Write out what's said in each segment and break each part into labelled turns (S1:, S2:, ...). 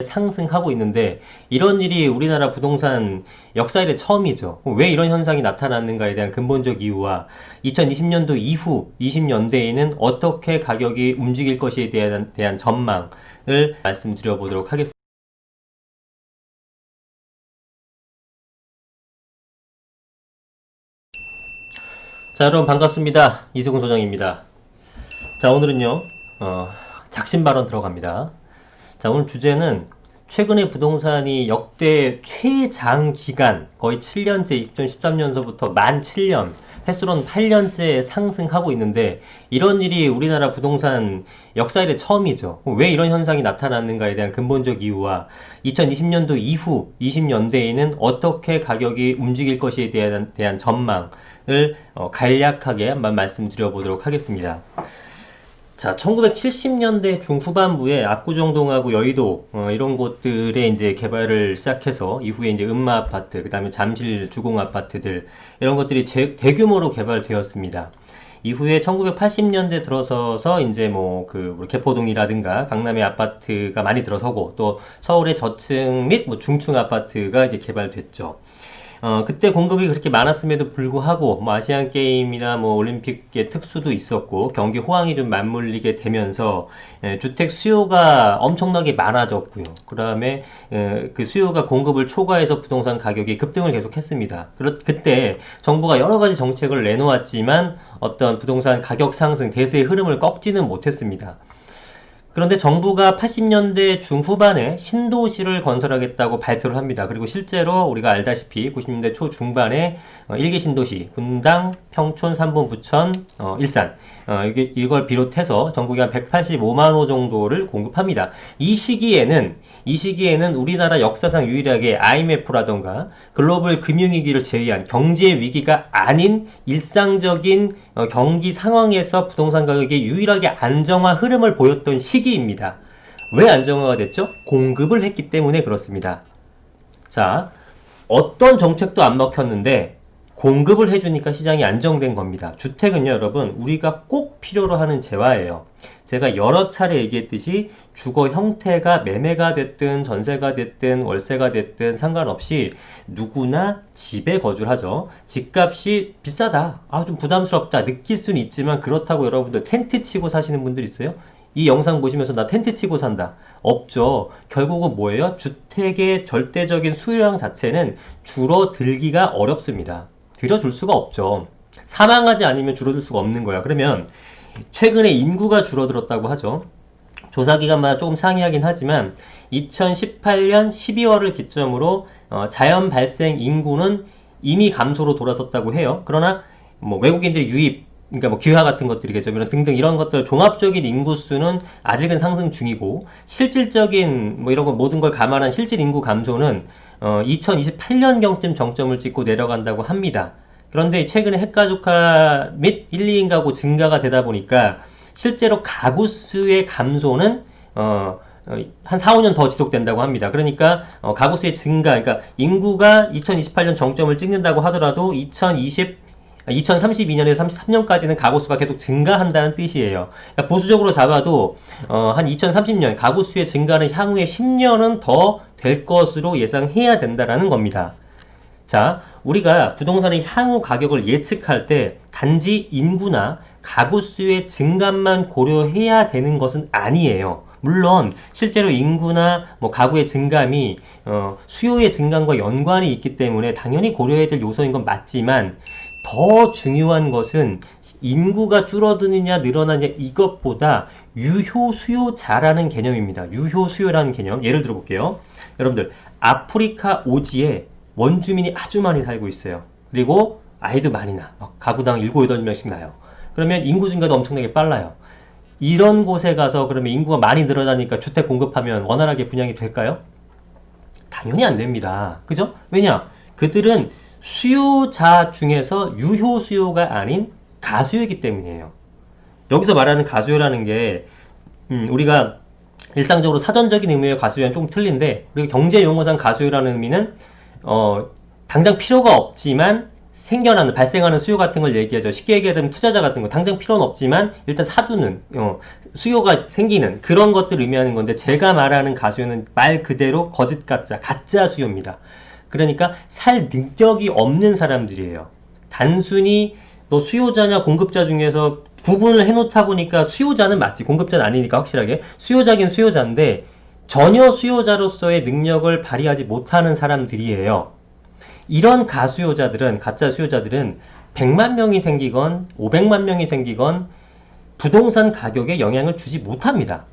S1: 상승하고 있는데 이런 일이 우리나라 부동산 역사 이래 처음이죠. 왜 이런 현상이 나타났는가에 대한 근본적 이유와 2020년도 이후 20년대에는 어떻게 가격이 움직일 것에 대한 전망을 말씀드려 보도록 하겠습니다. 자, 여러분 반갑습니다. 이수근 소장입니다. 자, 오늘은요 작심 발언 들어갑니다. 자, 오늘 주제는 최근에 부동산이 역대 최장 기간 거의 7년째 2013년서부터 만 7년 횟수로는 8년째 상승하고 있는데 이런 일이 우리나라 부동산 역사 이래 처음이죠. 왜 이런 현상이 나타났는가에 대한 근본적 이유와 2020년도 이후 20년대에는 어떻게 가격이 움직일 것에 대한 전망을 간략하게 한번 말씀드려 보도록 하겠습니다. 자, 1970년대 중후반부에 압구정동하고 여의도 이런 곳들의 이제 개발을 시작해서 이후에 이제 음마 아파트, 그다음에 잠실 주공 아파트들 이런 것들이 대규모로 개발되었습니다. 이후에 1980년대 들어서서 이제 우리 개포동이라든가 강남의 아파트가 많이 들어서고 또 서울의 저층 및 중층 아파트가 이제 개발됐죠. 그때 공급이 그렇게 많았음에도 불구하고 아시안 게임이나 올림픽의 특수도 있었고 경기 호황이 좀 맞물리게 되면서 주택 수요가 엄청나게 많아졌고요. 그다음에 그 수요가 공급을 초과해서 부동산 가격이 급등을 계속했습니다. 그때 정부가 여러 가지 정책을 내놓았지만 어떤 부동산 가격 상승 대세의 흐름을 꺾지는 못했습니다. 그런데 정부가 80년대 중후반에 신도시를 건설하겠다고 발표를 합니다. 그리고 실제로 우리가 알다시피 90년대 초중반에 1기 신도시, 분당, 평촌, 삼본, 부천, 일산 이걸 비롯해서 전국에 한 185만 호 정도를 공급합니다. 이 시기에는 우리나라 역사상 유일하게 IMF라던가 글로벌 금융위기를 제외한 경제 위기가 아닌 일상적인 경기 상황에서 부동산 가격이 유일하게 안정화 흐름을 보였던 시기입니다. 왜 안정화가 됐죠? 공급을 했기 때문에 그렇습니다. 자, 어떤 정책도 안 먹혔는데 공급을 해주니까 시장이 안정된 겁니다. 주택은요, 여러분, 우리가 꼭 필요로 하는 재화예요. 제가 여러 차례 얘기했듯이 주거 형태가 매매가 됐든 전세가 됐든 월세가 됐든 상관없이 누구나 집에 거주를 하죠. 집값이 비싸다, 좀 부담스럽다 느낄 수는 있지만 그렇다고 여러분들 텐트 치고 사시는 분들 있어요? 이 영상 보시면서 나 텐트 치고 산다. 없죠. 결국은 뭐예요? 주택의 절대적인 수요량 자체는 줄어들기가 어렵습니다. 들여줄 수가 없죠. 사망하지 않으면 줄어들 수가 없는 거야. 그러면 최근에 인구가 줄어들었다고 하죠. 조사 기간마다 조금 상이하긴 하지만 2018년 12월을 기점으로 자연 발생 인구는 이미 감소로 돌아섰다고 해요. 그러나 외국인들의 유입, 그러니까 기화 같은 것들이겠죠. 등등 이런 것들 종합적인 인구수는 아직은 상승 중이고 실질적인 이런 거 모든 걸 감안한 실질 인구 감소는 2028년경쯤 정점을 찍고 내려간다고 합니다. 그런데 최근에 핵가족화 및 1, 2인 가구 증가가 되다 보니까 실제로 가구 수의 감소는 한 4, 5년 더 지속된다고 합니다. 그러니까 가구 수의 증가, 그러니까 인구가 2028년 정점을 찍는다고 하더라도 2032년에서 33년까지는 가구수가 계속 증가한다는 뜻이에요. 그러니까 보수적으로 잡아도 한 2030년 가구수의 증가는 향후에 10년은 더 될 것으로 예상해야 된다는 겁니다. 자, 우리가 부동산의 향후 가격을 예측할 때 단지 인구나 가구수의 증감만 고려해야 되는 것은 아니에요. 물론 실제로 인구나 가구의 증감이 수요의 증감과 연관이 있기 때문에 당연히 고려해야 될 요소인 건 맞지만 더 중요한 것은 인구가 줄어드느냐 늘어나냐 이것보다 유효수요자라는 개념입니다. 유효수요라는 개념 예를 들어 볼게요. 여러분들 아프리카 오지에 원주민이 아주 많이 살고 있어요. 그리고 아이도 많이 나. 가구당 7, 8명씩 나요. 그러면 인구 증가도 엄청나게 빨라요. 이런 곳에 가서 그러면 인구가 많이 늘어나니까 주택 공급하면 원활하게 분양이 될까요? 당연히 안 됩니다. 그죠? 왜냐? 그들은 수요자 중에서 유효 수요가 아닌 가수요이기 때문이에요. 여기서 말하는 가수요라는 게 우리가 일상적으로 사전적인 의미의 가수요는 조금 틀린데 우리가 경제 용어상 가수요라는 의미는 당장 필요가 없지만 발생하는 수요 같은 걸 얘기하죠. 쉽게 얘기하면 투자자 같은 거 당장 필요는 없지만 일단 사두는 수요가 생기는 그런 것들을 의미하는 건데, 제가 말하는 가수요는 말 그대로 거짓 가짜 수요입니다. 그러니까 살 능력이 없는 사람들이에요. 단순히 너 수요자냐 공급자 중에서 구분을 해놓다 보니까 수요자는 맞지, 공급자는 아니니까 확실하게 수요자긴 수요자인데 전혀 수요자로서의 능력을 발휘하지 못하는 사람들이에요. 이런 가수요자들은, 가짜 수요자들은 100만 명이 생기건 500만 명이 생기건 부동산 가격에 영향을 주지 못합니다.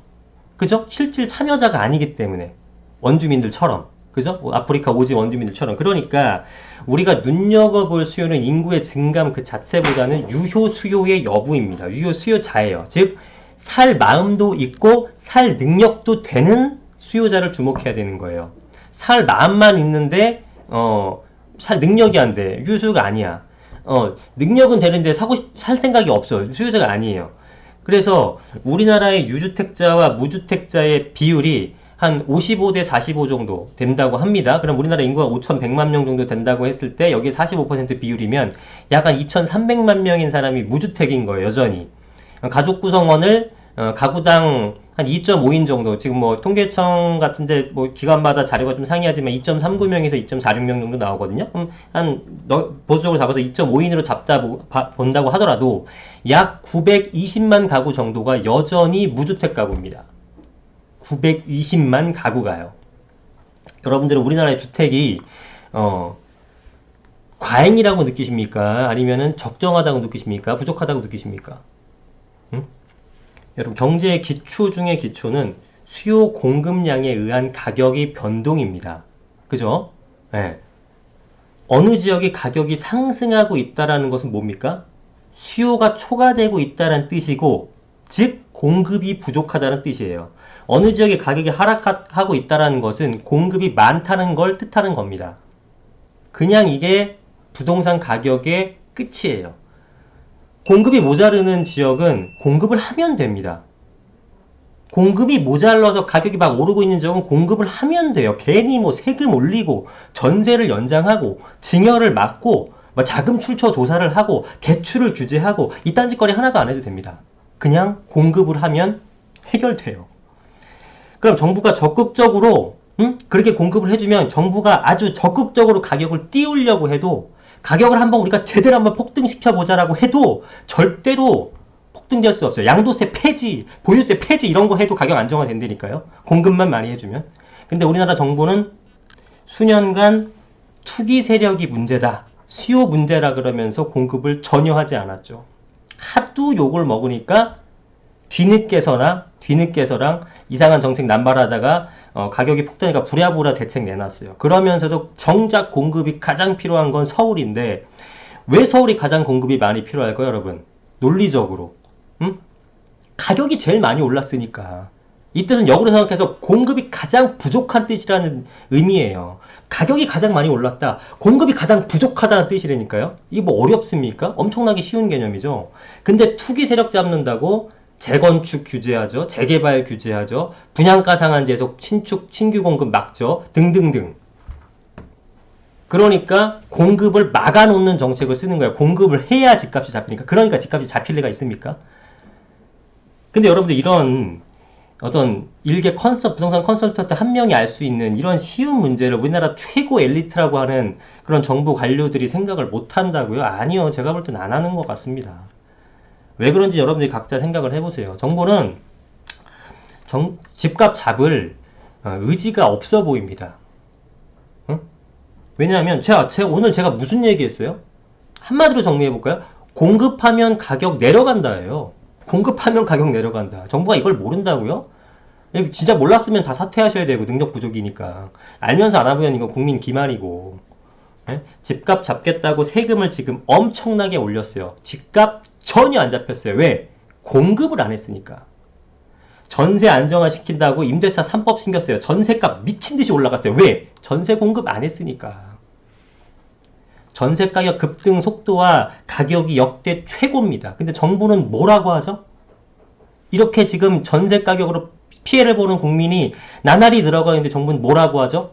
S1: 그죠? 실질 참여자가 아니기 때문에. 원주민들처럼. 그죠? 아프리카 오지 원주민들처럼. 그러니까 우리가 눈여겨볼 수요는 인구의 증감 그 자체보다는 유효 수요의 여부입니다. 유효 수요자예요. 즉, 살 마음도 있고 살 능력도 되는 수요자를 주목해야 되는 거예요. 살 마음만 있는데 살 능력이 안 돼. 유효 수요가 아니야. 능력은 되는데 살 생각이 없어. 수요자가 아니에요. 그래서 우리나라의 유주택자와 무주택자의 비율이 한 55대 45 정도 된다고 합니다. 그럼 우리나라 인구가 5,100만 명 정도 된다고 했을 때 여기에 45% 비율이면 약 한 2,300만 명인 사람이 무주택인 거예요. 여전히. 가족 구성원을 가구당 한 2.5인 정도, 지금 뭐 통계청 같은데 뭐 기관마다 자료가 좀 상이하지만 2.39명에서 2.46명 정도 나오거든요. 그럼 보수적으로 잡아서 2.5인으로 본다고 하더라도 약 920만 가구 정도가 여전히 무주택 가구입니다. 920만 가구가요. 여러분들은 우리나라의 주택이 과잉이라고 느끼십니까? 아니면은 적정하다고 느끼십니까? 부족하다고 느끼십니까? 여러분, 경제의 기초 중에 기초는 수요 공급량에 의한 가격의 변동입니다. 그죠? 네. 어느 지역의 가격이 상승하고 있다는 것은 뭡니까? 수요가 초과되고 있다는 뜻이고, 즉 공급이 부족하다는 뜻이에요. 어느 지역의 가격이 하락하고 있다는 것은 공급이 많다는 걸 뜻하는 겁니다. 그냥 이게 부동산 가격의 끝이에요. 공급이 모자르는 지역은 공급을 하면 됩니다. 공급이 모자라서 가격이 막 오르고 있는 지역은 공급을 하면 돼요. 괜히 뭐 세금 올리고 전세를 연장하고 증여를 막고 자금 출처 조사를 하고 대출을 규제하고 이딴 짓거리 하나도 안 해도 됩니다. 그냥 공급을 하면 해결돼요. 그럼 정부가 적극적으로 그렇게 공급을 해주면 정부가 아주 적극적으로 가격을 띄우려고 해도, 가격을 한번 우리가 제대로 한번 폭등시켜보자라고 해도 절대로 폭등될 수 없어요. 양도세 폐지, 보유세 폐지 이런 거 해도 가격 안정화된다니까요. 공급만 많이 해주면. 근데 우리나라 정부는 수년간 투기 세력이 문제다, 수요 문제라 그러면서 공급을 전혀 하지 않았죠. 하도 욕을 먹으니까 뒤늦게서랑 이상한 정책 남발하다가 가격이 폭등하니까 부랴부랴 대책 내놨어요. 그러면서도 정작 공급이 가장 필요한 건 서울인데, 왜 서울이 가장 공급이 많이 필요할까요, 여러분? 논리적으로. 가격이 제일 많이 올랐으니까. 이 뜻은 역으로 생각해서 공급이 가장 부족한 뜻이라는 의미예요. 가격이 가장 많이 올랐다, 공급이 가장 부족하다는 뜻이라니까요. 이게 뭐 어렵습니까? 엄청나게 쉬운 개념이죠. 근데 투기 세력 잡는다고 재건축 규제하죠. 재개발 규제하죠. 분양가 상한제에서 신규 공급 막죠. 등등등. 그러니까 공급을 막아놓는 정책을 쓰는 거예요. 공급을 해야 집값이 잡히니까. 그러니까 집값이 잡힐 리가 있습니까? 근데 여러분들, 이런 어떤 일개 부동산 컨설턴트 한 명이 알 수 있는 이런 쉬운 문제를 우리나라 최고 엘리트라고 하는 그런 정부 관료들이 생각을 못 한다고요? 아니요. 제가 볼 땐 안 하는 것 같습니다. 왜 그런지 여러분들이 각자 생각을 해보세요. 정부는 집값 잡을 의지가 없어 보입니다. 왜냐하면 오늘 제가 무슨 얘기했어요? 한마디로 정리해볼까요? 공급하면 가격 내려간다예요. 공급하면 가격 내려간다. 정부가 이걸 모른다고요? 진짜 몰랐으면 다 사퇴하셔야 되고, 능력 부족이니까. 알면서 안 하면 이건 국민 기만이고. 집값 잡겠다고 세금을 지금 엄청나게 올렸어요. 집값 전혀 안 잡혔어요. 왜? 공급을 안 했으니까. 전세 안정화 시킨다고 임대차 3법 생겼어요. 전세값 미친듯이 올라갔어요. 왜? 전세 공급 안 했으니까. 전세 가격 급등 속도와 가격이 역대 최고입니다. 근데 정부는 뭐라고 하죠? 이렇게 지금 전세 가격으로 피해를 보는 국민이 나날이 늘어가는데 정부는 뭐라고 하죠?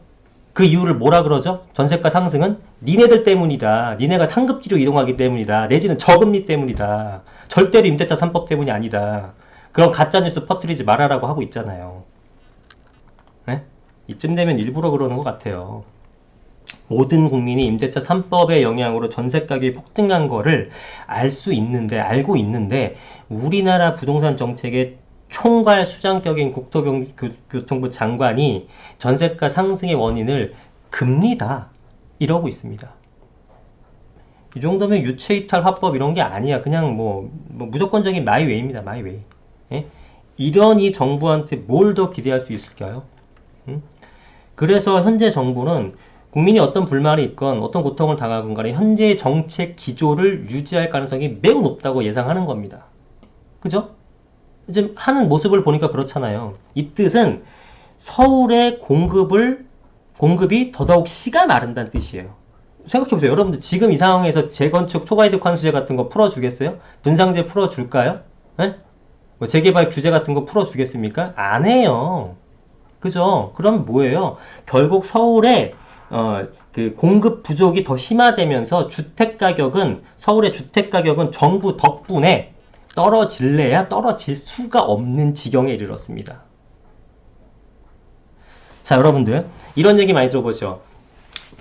S1: 그 이유를 뭐라 그러죠? 전세가 상승은 니네들 때문이다. 니네가 상급지로 이동하기 때문이다. 내지는 저금리 때문이다. 절대로 임대차 3법 때문이 아니다. 그런 가짜뉴스 퍼뜨리지 말아라고 하고 있잖아요. 네? 이쯤 되면 일부러 그러는 것 같아요. 모든 국민이 임대차 3법의 영향으로 전세 가격이 폭등한 거를 알고 있는데 우리나라 부동산 정책의 총괄 수장격인 국토교통부 장관이 전세가 상승의 원인을 금리다 이러고 있습니다. 이 정도면 유체이탈 화법 이런 게 아니야. 그냥 뭐 무조건적인 마이웨이입니다. 마이웨이. 예? 이러니 정부한테 뭘 더 기대할 수 있을까요? 그래서 현재 정부는 국민이 어떤 불만이 있건 어떤 고통을 당하건 간에 현재의 정책 기조를 유지할 가능성이 매우 높다고 예상하는 겁니다. 그죠? 지금 하는 모습을 보니까 그렇잖아요. 이 뜻은 서울의 공급이 더더욱 씨가 마른다는 뜻이에요. 생각해보세요. 여러분들 지금 이 상황에서 재건축 초과이득 환수제 같은 거 풀어주겠어요? 분상제 풀어줄까요? 네? 뭐 재개발 규제 같은 거 풀어주겠습니까? 안 해요. 그죠? 그럼 뭐예요? 결국 서울의 그 공급 부족이 더 심화되면서 서울의 주택 가격은 정부 덕분에 떨어질래야 떨어질 수가 없는 지경에 이르렀습니다. 자, 여러분들 이런 얘기 많이 들어보죠.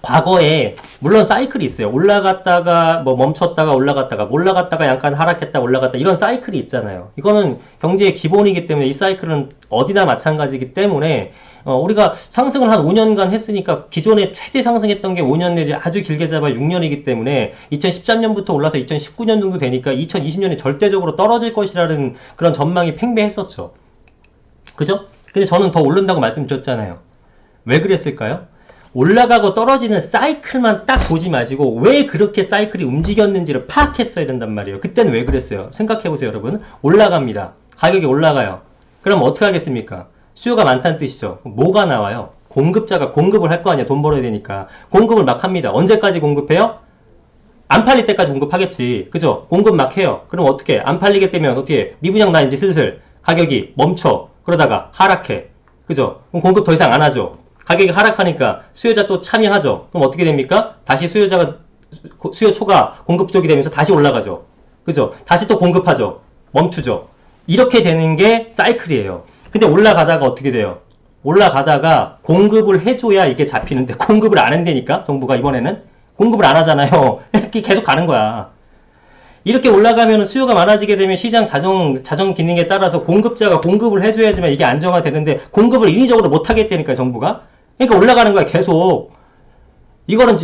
S1: 과거에 물론 사이클이 있어요. 올라갔다가 뭐 멈췄다가 올라갔다가 약간 하락했다 올라갔다 이런 사이클이 있잖아요. 이거는 경제의 기본이기 때문에 이 사이클은 어디나 마찬가지이기 때문에 우리가 상승을 한 5년간 했으니까 기존에 최대 상승했던 게 5년 내지 아주 길게 잡아 6년이기 때문에 2013년부터 올라서 2019년 정도 되니까 2020년에 절대적으로 떨어질 것이라는 그런 전망이 팽배했었죠. 그죠? 근데 저는 더 오른다고 말씀드렸잖아요. 왜 그랬을까요? 올라가고 떨어지는 사이클만 딱 보지 마시고 왜 그렇게 사이클이 움직였는지를 파악했어야 된단 말이에요. 그때는 왜 그랬어요? 생각해보세요, 여러분. 올라갑니다. 가격이 올라가요. 그럼 어떻게 하겠습니까? 수요가 많다는 뜻이죠. 뭐가 나와요? 공급자가 공급을 할 거 아니야. 돈 벌어야 되니까. 공급을 막 합니다. 언제까지 공급해요? 안 팔릴 때까지 공급하겠지. 그죠? 공급 막 해요. 그럼 어떻게? 안 팔리게 되면 어떻게? 미분양 나 이제 슬슬 가격이 멈춰. 그러다가 하락해. 그죠? 그럼 공급 더 이상 안 하죠. 가격이 하락하니까 수요자 또 참여하죠. 그럼 어떻게 됩니까? 다시 수요 초과 공급 부족이 되면서 다시 올라가죠. 그죠? 다시 또 공급하죠. 멈추죠. 이렇게 되는 게 사이클이에요. 근데 올라가다가 어떻게 돼요? 올라가다가 공급을 해줘야 이게 잡히는데 공급을 안 한다니까 정부가 이번에는 공급을 안 하잖아요. 계속 가는 거야. 이렇게 올라가면 수요가 많아지게 되면 시장 자정 기능에 따라서 공급자가 공급을 해줘야지만 이게 안정화되는데 공급을 인위적으로 못 하겠다니까 정부가. 그러니까 올라가는 거야 계속. 이거는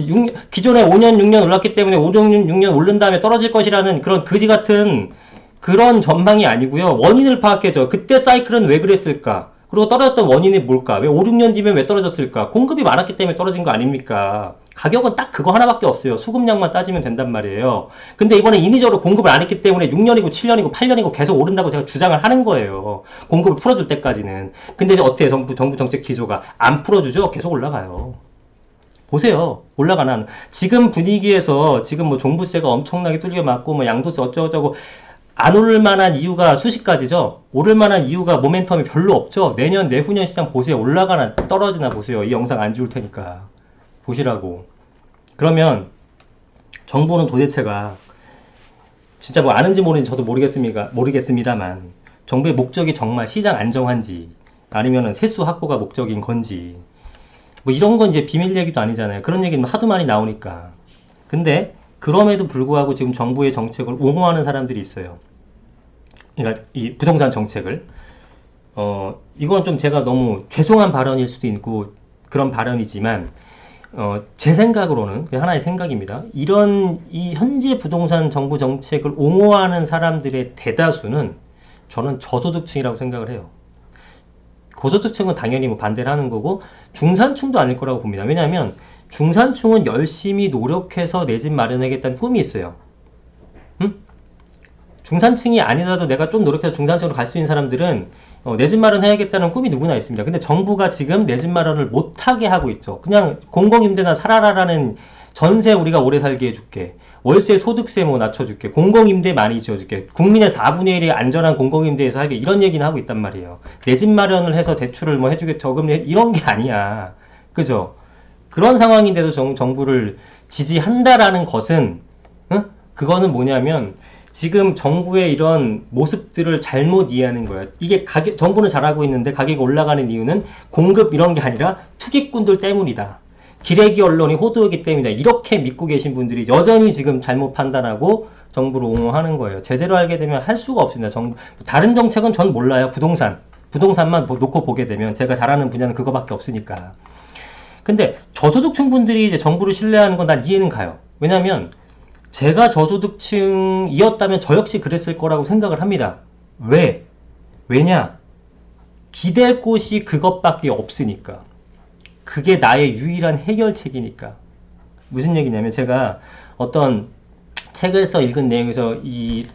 S1: 기존에 5년 6년 올랐기 때문에 5, 6년 오른 다음에 떨어질 것이라는 그런 그지 같은 그런 전망이 아니고요. 원인을 파악해줘. 그때 사이클은 왜 그랬을까? 그리고 떨어졌던 원인이 뭘까? 왜 5, 6년 뒤면 왜 떨어졌을까? 공급이 많았기 때문에 떨어진 거 아닙니까? 가격은 딱 그거 하나밖에 없어요. 수급량만 따지면 된단 말이에요. 근데 이번에 인위적으로 공급을 안 했기 때문에 6년이고 7년이고 8년이고 계속 오른다고 제가 주장을 하는 거예요. 공급을 풀어줄 때까지는. 근데 이제 어떻게 정부 정책 기조가 안 풀어주죠? 계속 올라가요. 보세요. 올라가는. 지금 분위기에서 지금 뭐 종부세가 엄청나게 뚫려 맞고 뭐 양도세 어쩌고저쩌고 안 오를 만한 이유가 수십 가지죠. 오를 만한 이유가 모멘텀이 별로 없죠. 내년 내후년 시장 보세요. 올라가나 떨어지나 보세요. 이 영상 안 지울 테니까 보시라고. 그러면 정부는 도대체가 진짜 뭐 아는지 모르는지 저도 모르겠습니다만 정부의 목적이 정말 시장 안정한지 아니면은 세수 확보가 목적인 건지 뭐 이런 건 이제 비밀 얘기도 아니잖아요. 그런 얘기는 하도 많이 나오니까. 근데 그럼에도 불구하고 지금 정부의 정책을 옹호하는 사람들이 있어요. 그러니까 이 부동산 정책을 이건 좀 제가 너무 죄송한 발언일 수도 있고 그런 발언이지만 제 생각으로는 그냥 하나의 생각입니다. 이 현재 부동산 정부 정책을 옹호하는 사람들의 대다수는 저는 저소득층이라고 생각을 해요. 고소득층은 당연히 뭐 반대를 하는 거고 중산층도 아닐 거라고 봅니다. 왜냐하면 중산층은 열심히 노력해서 내 집 마련하겠다는 꿈이 있어요. 중산층이 아니더라도 내가 좀 노력해서 중산층으로 갈 수 있는 사람들은 내 집 마련해야겠다는 꿈이 누구나 있습니다. 근데 정부가 지금 내 집 마련을 못하게 하고 있죠. 그냥 공공임대나 살아라라는 전세 우리가 오래 살게 해줄게. 월세 소득세 뭐 낮춰줄게. 공공임대 많이 지어줄게. 국민의 4분의 1이 안전한 공공임대에서 살게. 이런 얘기는 하고 있단 말이에요. 내 집 마련을 해서 대출을 뭐 해주게 저금리 이런 게 아니야. 그죠? 그런 상황인데도 정부를 지지한다라는 것은, 그거는 뭐냐면 지금 정부의 이런 모습들을 잘못 이해하는 거예요. 이게 정부는 잘하고 있는데 가격이 올라가는 이유는 공급 이런 게 아니라 투기꾼들 때문이다. 기레기 언론이 호도이기 때문이다. 이렇게 믿고 계신 분들이 여전히 지금 잘못 판단하고 정부를 옹호하는 거예요. 제대로 알게 되면 할 수가 없습니다. 다른 정책은 전 몰라요. 부동산만 놓고 보게 되면 제가 잘하는 분야는 그거밖에 없으니까. 근데 저소득층 분들이 이제 정부를 신뢰하는 건 난 이해는 가요. 왜냐면 제가 저소득층이었다면 저 역시 그랬을 거라고 생각을 합니다. 왜냐? 기댈 곳이 그것밖에 없으니까. 그게 나의 유일한 해결책이니까. 무슨 얘기냐면 제가 어떤 책에서 읽은 내용에서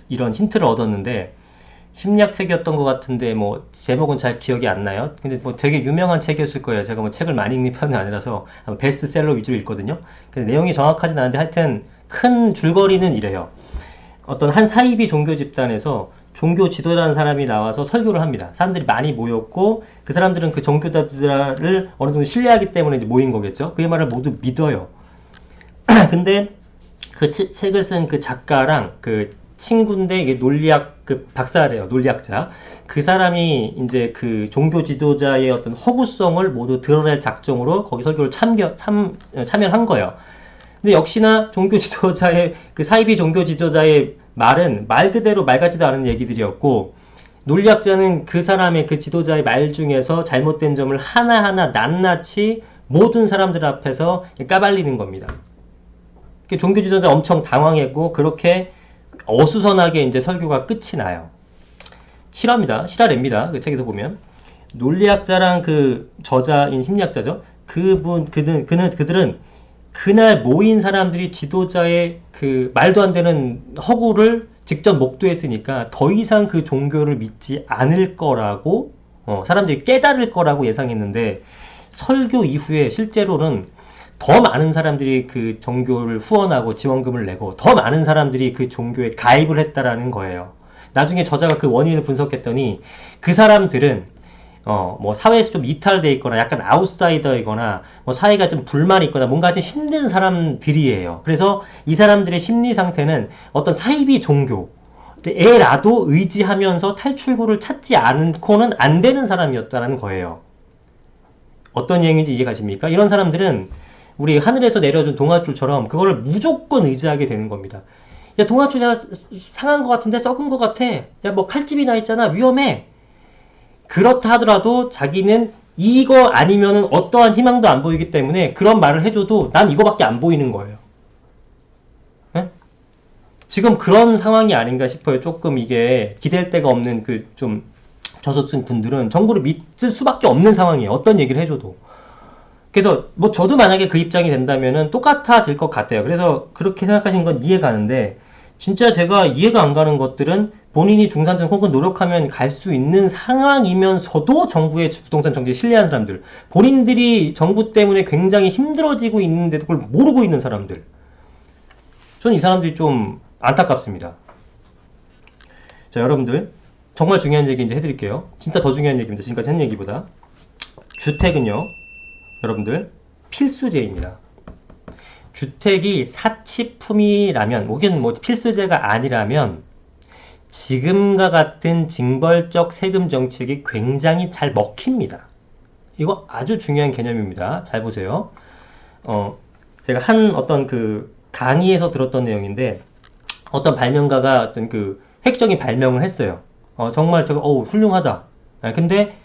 S1: 이런 힌트를 얻었는데, 심리학 책이었던 것 같은데 뭐 제목은 잘 기억이 안 나요. 근데 뭐 되게 유명한 책이었을 거예요. 제가 뭐 책을 많이 읽는 편은 아니라서 베스트셀러 위주로 읽거든요. 근데 내용이 정확하진 않은데 하여튼 큰 줄거리는 이래요. 어떤 한 사이비 종교 집단에서 종교 지도자라는 사람이 나와서 설교를 합니다. 사람들이 많이 모였고 그 사람들은 그 종교자들을 어느 정도 신뢰하기 때문에 이제 모인 거겠죠. 그의 말을 모두 믿어요. 근데 그 책을 쓴 그 작가랑 그 친구인데 이게 논리학 그 박사래요. 논리학자. 그 사람이 이제 그 종교 지도자의 어떤 허구성을 모두 드러낼 작정으로 거기 설교를 참여한 거예요. 근데 역시나 종교 지도자의 그 사이비 종교 지도자의 말은 말 그대로 말 같지도 않은 얘기들이었고, 논리학자는 그 사람의 그 지도자의 말 중에서 잘못된 점을 하나하나 낱낱이 모든 사람들 앞에서 까발리는 겁니다. 종교 지도자 엄청 당황했고 그렇게 어수선하게 이제 설교가 끝이 나요. 실화냅니다. 그 책에서 보면 논리학자랑 그 저자인 심리학자죠. 그들은 그날 모인 사람들이 지도자의 그 말도 안 되는 허구를 직접 목도했으니까 더 이상 그 종교를 믿지 않을 거라고 사람들이 깨달을 거라고 예상했는데, 설교 이후에 실제로는 더 많은 사람들이 그 종교를 후원하고 지원금을 내고 더 많은 사람들이 그 종교에 가입을 했다라는 거예요. 나중에 저자가 그 원인을 분석했더니 그 사람들은 뭐 사회에서 좀 이탈돼 있거나 약간 아웃사이더이거나 뭐 사회가 좀 불만이 있거나 뭔가 좀 힘든 사람들이에요. 그래서 이 사람들의 심리 상태는 어떤 사이비 종교에라도 의지하면서 탈출구를 찾지 않고는 안 되는 사람이었다는 거예요. 어떤 얘기인지 이해가십니까? 이런 사람들은 우리 하늘에서 내려준 동아줄처럼 그거를 무조건 의지하게 되는 겁니다. 야, 동아줄 내가 상한 것 같은데, 썩은 것 같아. 야, 뭐 칼집이 나 있잖아. 위험해. 그렇다 하더라도 자기는 이거 아니면은 어떠한 희망도 안 보이기 때문에 그런 말을 해줘도 난 이거밖에 안 보이는 거예요. 네? 지금 그런 상황이 아닌가 싶어요. 조금 이게 기댈 데가 없는 그 좀 저소득 분들은 정부를 믿을 수밖에 없는 상황이에요. 어떤 얘기를 해줘도. 그래서 뭐 저도 만약에 그 입장이 된다면은 똑같아질 것 같아요. 그래서 그렇게 생각하시는 건 이해가는데, 진짜 제가 이해가 안 가는 것들은 본인이 중산층 혹은 노력하면 갈 수 있는 상황이면서도 정부의 부동산 정책에 신뢰하는 사람들, 본인들이 정부 때문에 굉장히 힘들어지고 있는데도 그걸 모르고 있는 사람들, 저는 이 사람들이 좀 안타깝습니다. 자, 여러분들 정말 중요한 얘기 이제 해드릴게요. 진짜 더 중요한 얘기입니다. 지금까지 한 얘기보다. 주택은요, 여러분들 필수제입니다. 주택이 사치품이라면 혹은 뭐 필수제가 아니라면 지금과 같은 징벌적 세금 정책이 굉장히 잘 먹힙니다. 이거 아주 중요한 개념입니다. 잘 보세요. 제가 한 어떤 그 강의에서 들었던 내용인데, 어떤 발명가가 어떤 그 획적인 발명을 했어요. 정말 저거 훌륭하다. 근데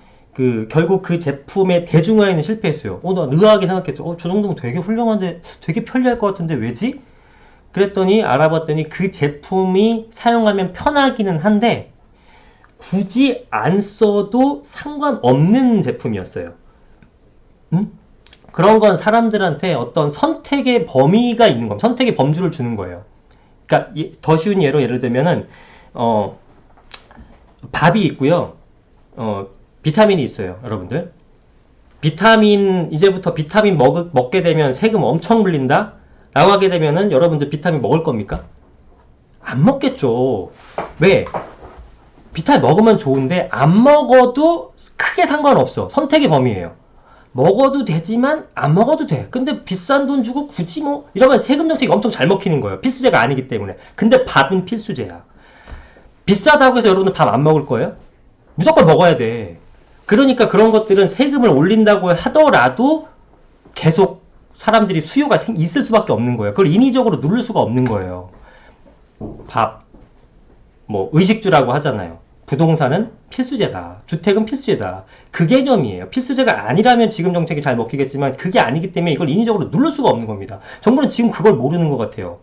S1: 결국 그 제품의 대중화에는 실패했어요. 나 의아하게 생각했죠. 저 정도면 되게 훌륭한데 되게 편리할 것 같은데 왜지? 그랬더니 알아봤더니 그 제품이 사용하면 편하기는 한데 굳이 안 써도 상관없는 제품이었어요. 그런 건 사람들한테 어떤 선택의 범위가 있는 겁니다. 선택의 범주를 주는 거예요. 그러니까 더 쉬운 예를 들면은 밥이 있고요. 비타민이 있어요, 여러분들. 이제부터 비타민 먹게 되면 세금 엄청 물린다? 라고 하게 되면은 여러분들 비타민 먹을 겁니까? 안 먹겠죠. 왜? 비타민 먹으면 좋은데 안 먹어도 크게 상관없어. 선택의 범위예요. 먹어도 되지만 안 먹어도 돼. 근데 비싼 돈 주고 굳이 뭐 이러면 세금 정책이 엄청 잘 먹히는 거예요. 필수제가 아니기 때문에. 근데 밥은 필수제야. 비싸다고 해서 여러분들 밥 안 먹을 거예요? 무조건 먹어야 돼. 그러니까 그런 것들은 세금을 올린다고 하더라도 계속 사람들이 수요가 있을 수밖에 없는 거예요. 그걸 인위적으로 누를 수가 없는 거예요. 밥, 뭐 의식주라고 하잖아요. 부동산은 필수제다. 주택은 필수제다. 그 개념이에요. 필수제가 아니라면 지금 정책이 잘 먹히겠지만 그게 아니기 때문에 이걸 인위적으로 누를 수가 없는 겁니다. 정부는 지금 그걸 모르는 것 같아요.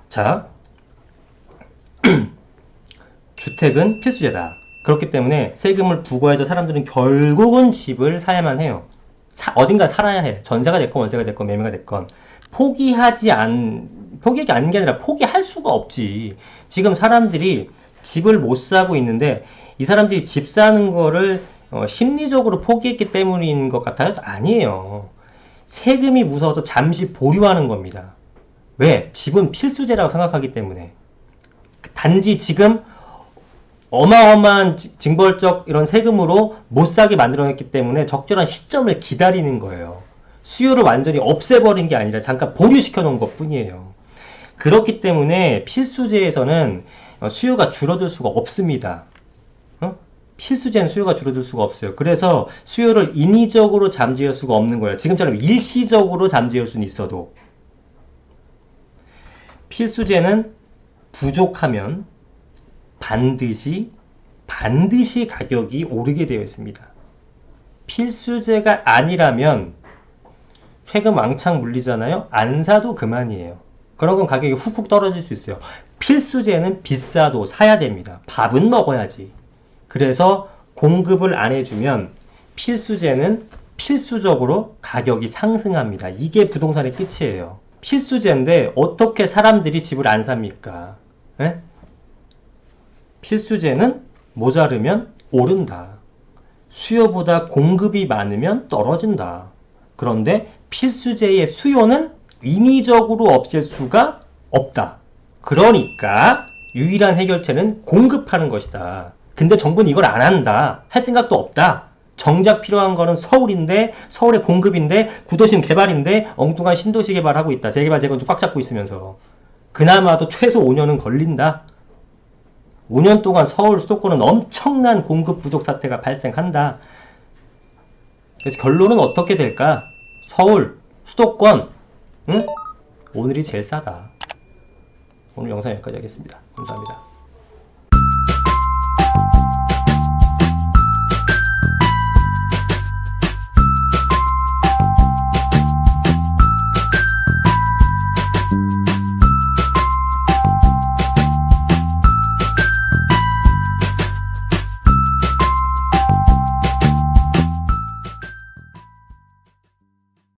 S1: 자, 주택은 필수제다. 그렇기 때문에 세금을 부과해도 사람들은 결국은 집을 사야만 해요. 어딘가 살아야 해. 전세가 됐건 월세가 됐건 매매가 됐건. 포기하지 않는 게 아니라 포기할 수가 없지. 지금 사람들이 집을 못 사고 있는데 이 사람들이 집 사는 거를 심리적으로 포기했기 때문인 것 같아요? 아니에요. 세금이 무서워서 잠시 보류하는 겁니다. 왜? 집은 필수제라고 생각하기 때문에. 단지 지금 어마어마한 징벌적 이런 세금으로 못 사게 만들어냈기 때문에 적절한 시점을 기다리는 거예요. 수요를 완전히 없애버린 게 아니라 잠깐 보류시켜 놓은 것 뿐이에요. 그렇기 때문에 필수제에서는 수요가 줄어들 수가 없습니다. 필수제는 수요가 줄어들 수가 없어요. 그래서 수요를 인위적으로 잠재울 수가 없는 거예요. 지금처럼 일시적으로 잠재울 수는 있어도. 필수제는 부족하면 반드시 가격이 오르게 되어 있습니다. 필수제가 아니라면 세금 왕창 물리잖아요. 안 사도 그만이에요. 그런 건 가격이 훅훅 떨어질 수 있어요. 필수제는 비싸도 사야 됩니다. 밥은 먹어야지. 그래서 공급을 안 해주면 필수제는 필수적으로 가격이 상승합니다. 이게 부동산의 끝이에요. 필수제인데 어떻게 사람들이 집을 안 삽니까? 에? 필수제는 모자르면 오른다. 수요보다 공급이 많으면 떨어진다. 그런데 필수제의 수요는 인위적으로 없앨 수가 없다. 그러니까 유일한 해결책은 공급하는 것이다. 근데 정부는 이걸 안 한다. 할 생각도 없다. 정작 필요한 거는 서울인데, 서울의 공급인데, 구도심 개발인데 엉뚱한 신도시 개발하고 있다. 재개발 재건축 꽉 잡고 있으면서. 그나마도 최소 5년은 걸린다. 5년 동안 서울 수도권은 엄청난 공급 부족 사태가 발생한다. 그래서 결론은 어떻게 될까? 서울, 수도권, 응? 오늘이 제일 싸다. 오늘 영상 여기까지 하겠습니다. 감사합니다.